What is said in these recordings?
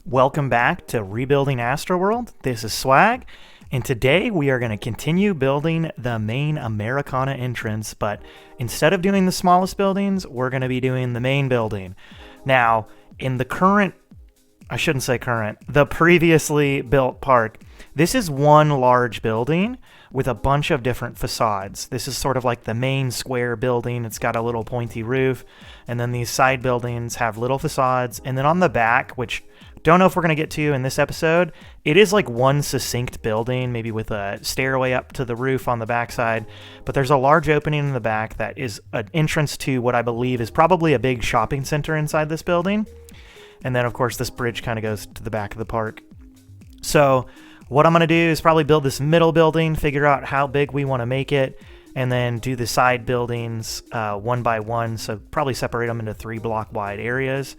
Welcome back to Rebuilding Astroworld. This is Swag, and today we are going to continue building the main Americana entrance, but instead of doing the smallest buildings, we're going to be doing the main building. Now, in the the previously built park, this is one large building with a bunch of different facades. This is sort of like the main square building. It's got a little pointy roof, and then these side buildings have little facades, and then on the back, which don't know if we're going to get to in this episode, it is like one succinct building, maybe with a stairway up to the roof on the backside, but there's a large opening in the back that is an entrance to what I believe is probably a big shopping center inside this building. And then, of course, this bridge kind of goes to the back of the park. So what I'm going to do is probably build this middle building, figure out how big we want to make it, and then do the side buildings one by one. So probably separate them into 3 block wide areas.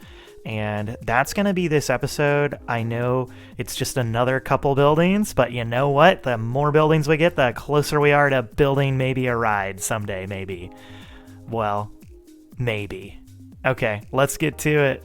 And that's going to be this episode. I know it's just another couple buildings, but you know what? The more buildings we get, the closer we are to building maybe a ride someday, maybe. Well, maybe. Okay, let's get to it.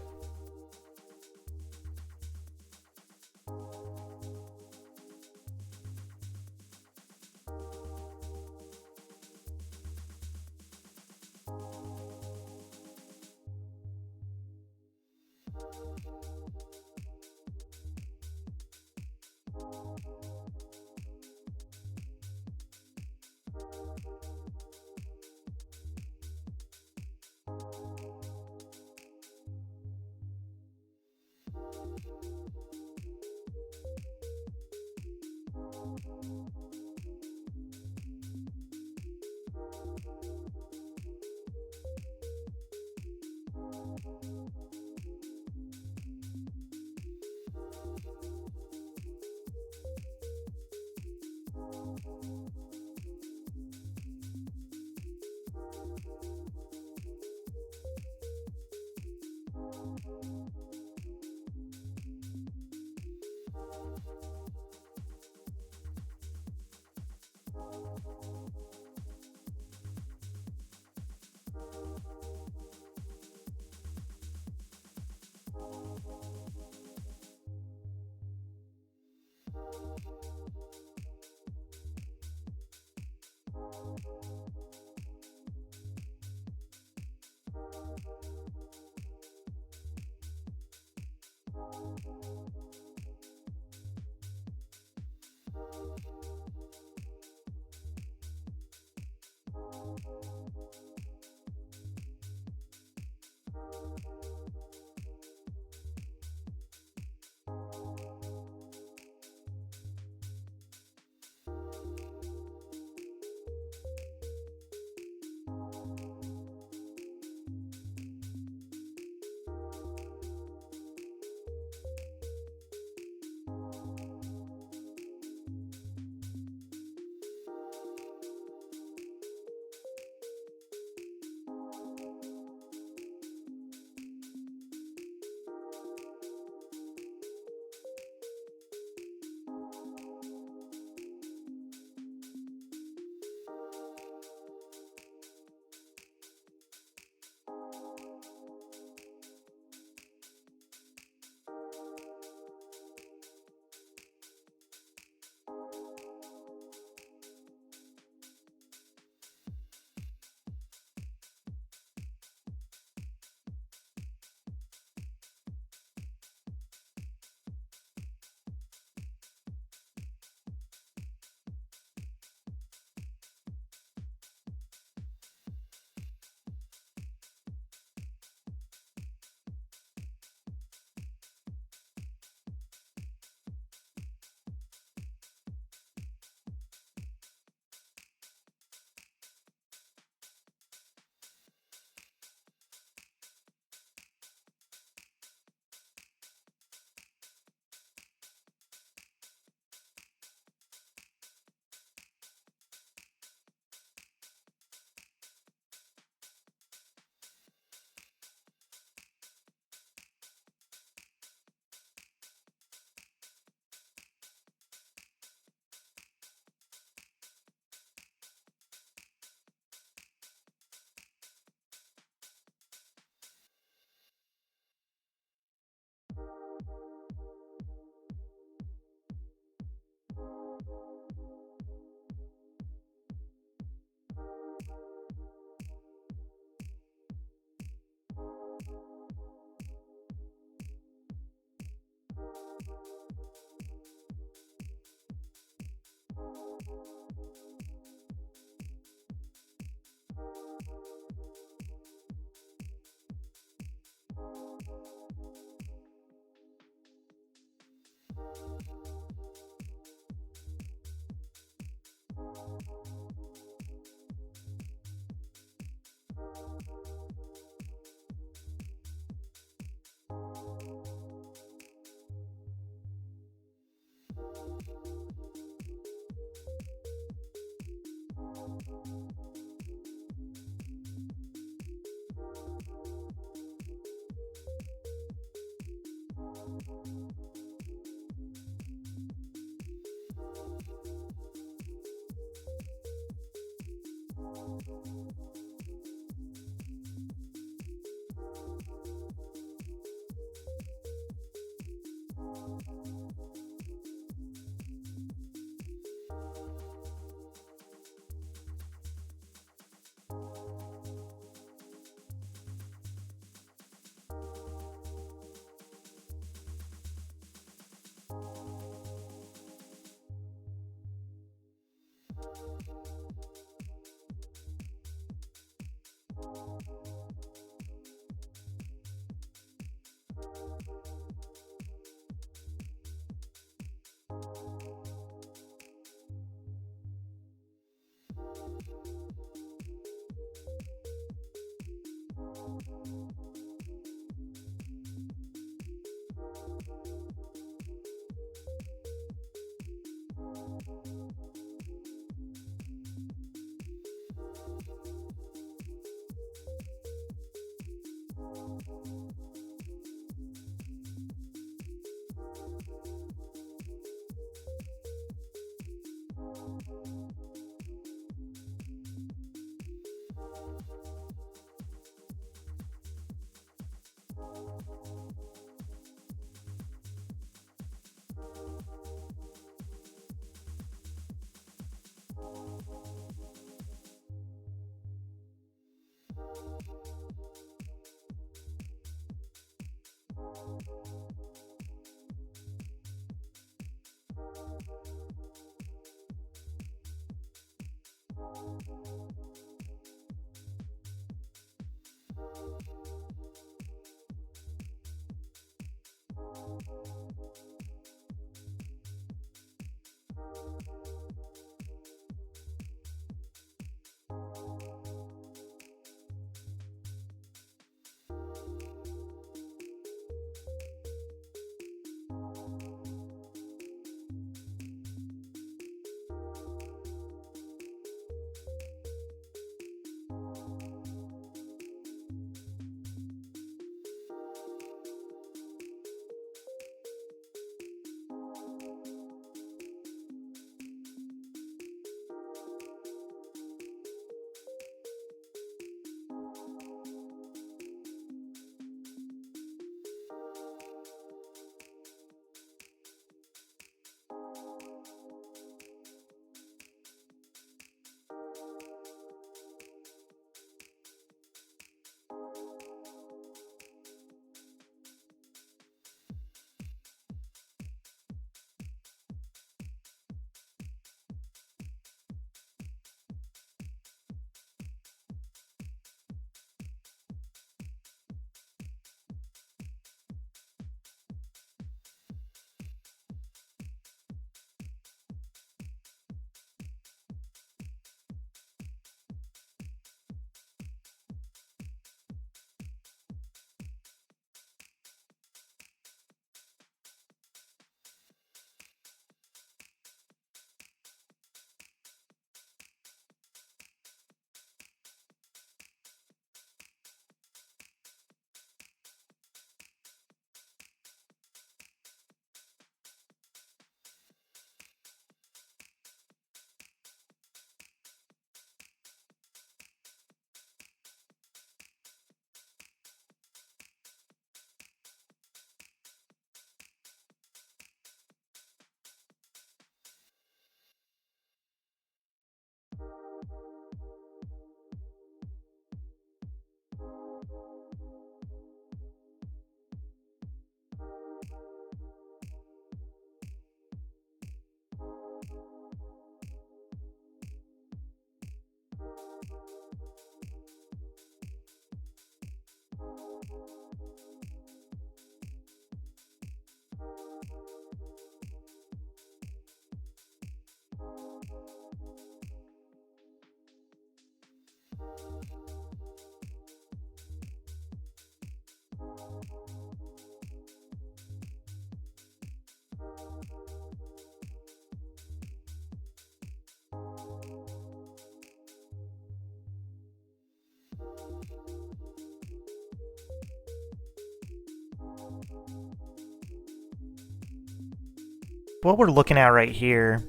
What we're looking at right here,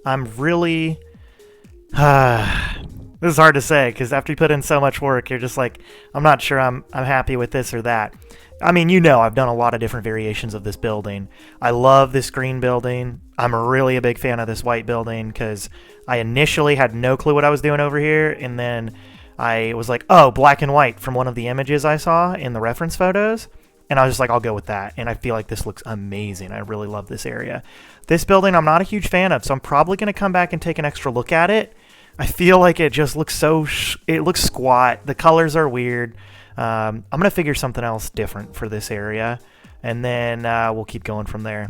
I'm really... this is hard to say, because after you put in so much work, you're just like, I'm not sure I'm happy with this or that. I mean, you know, I've done a lot of different variations of this building. I love this green building. I'm really a big fan of this white building, because I initially had no clue what I was doing over here, and then I was like, oh, black and white from one of the images I saw in the reference photos. And I was just like, I'll go with that. And I feel like this looks amazing. I really love this area. This building I'm not a huge fan of, so I'm probably going to come back and take an extra look at it. I feel like it just looks it looks squat. The colors are weird. I'm going to figure something else different for this area. And then we'll keep going from there.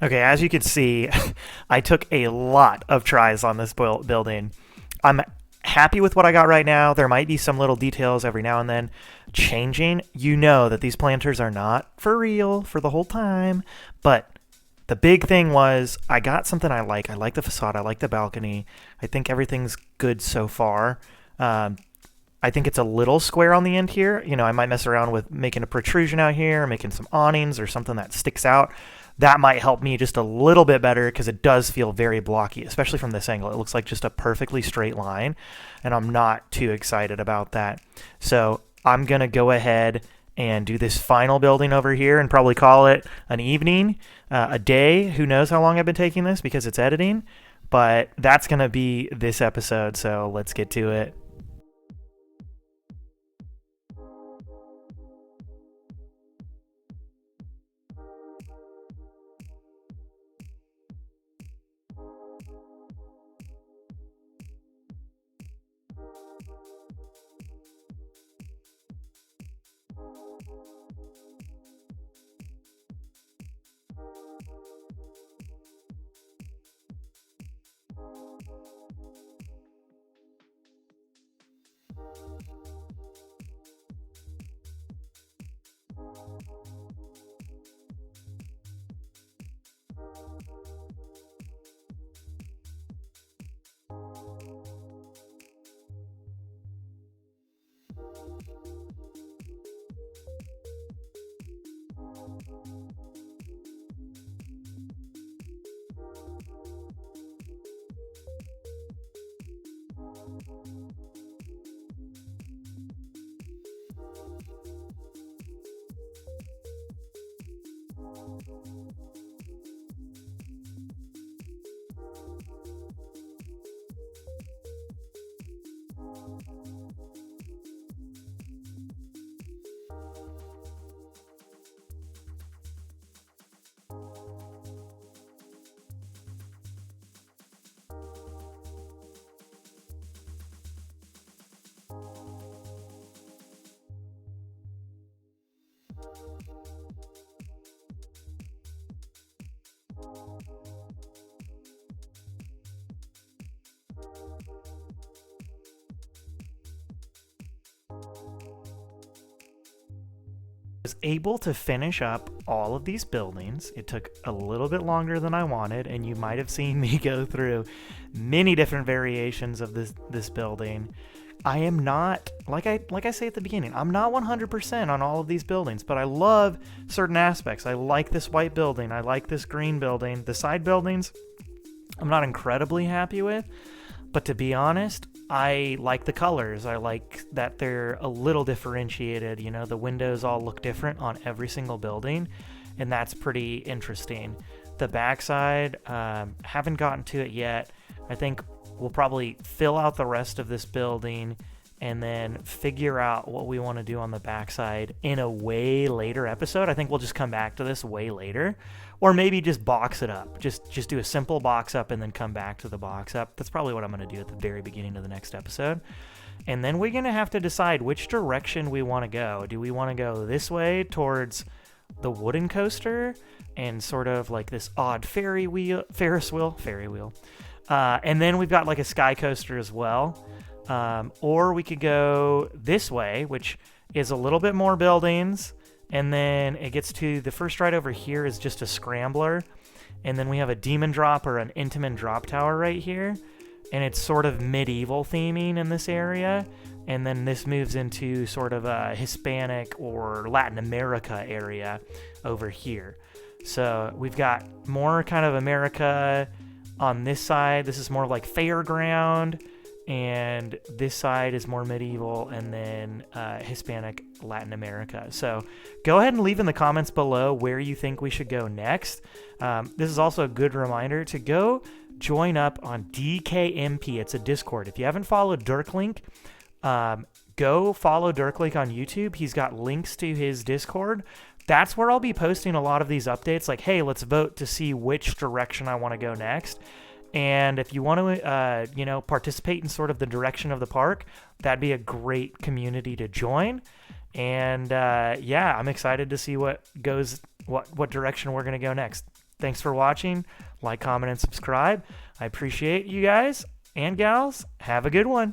Okay, as you can see, I took a lot of tries on this building. I'm happy with what I got right now. There might be some little details every now and then changing. You know that these planters are not for real for the whole time, but the big thing was I got something I like. I like the facade. I like the balcony. I think everything's good so far. I think it's a little square on the end here. You know, I might mess around with making a protrusion out here, making some awnings or something that sticks out. That might help me just a little bit better because it does feel very blocky, especially from this angle. It looks like just a perfectly straight line, and I'm not too excited about that. So I'm going to go ahead and do this final building over here and probably call it an evening, a day. Who knows how long I've been taking this because it's editing, but that's going to be this episode, so let's get to it. Was able to finish up all of these buildings. It took a little bit longer than I wanted, and you might have seen me go through many different variations of this building. I am not, like I say at the beginning, I'm not 100% on all of these buildings, but I love certain aspects. I like this white building. I like this green building. The side buildings, I'm not incredibly happy with, but to be honest, I like the colors. I like that they're a little differentiated. You know, the windows all look different on every single building, and that's pretty interesting. The backside, haven't gotten to it yet. I think we'll probably fill out the rest of this building and then figure out what we want to do on the backside in a way later episode. I think we'll just come back to this way later, or maybe just box it up. Just do a simple box up and then come back to the box up. That's probably what I'm going to do at the very beginning of the next episode. And then we're going to have to decide which direction we want to go. Do we want to go this way towards the wooden coaster and sort of like this odd Ferris wheel. And then we've got like a sky coaster as well. Or we could go this way, which is a little bit more buildings. And then it gets to the first ride over here is just a scrambler. And then we have a demon drop or an Intamin drop tower right here. And it's sort of medieval theming in this area. And then this moves into sort of a Hispanic or Latin America area over here. So we've got more kind of America on this side. This is more like fairground. And this side is more medieval, and then Hispanic Latin America. So go ahead and leave in the comments below where you think we should go next. This is also a good reminder to go join up on DKMP. It's a Discord. If you haven't followed Dirklink, go follow Dirklink on YouTube. He's got links to his Discord. That's where I'll be posting a lot of these updates, like, hey, let's vote to see which direction I want to go next. And if you want to, participate in sort of the direction of the park, that'd be a great community to join. And I'm excited to see what direction we're going to go next. Thanks for watching. Like, comment, and subscribe. I appreciate you guys and gals. Have a good one.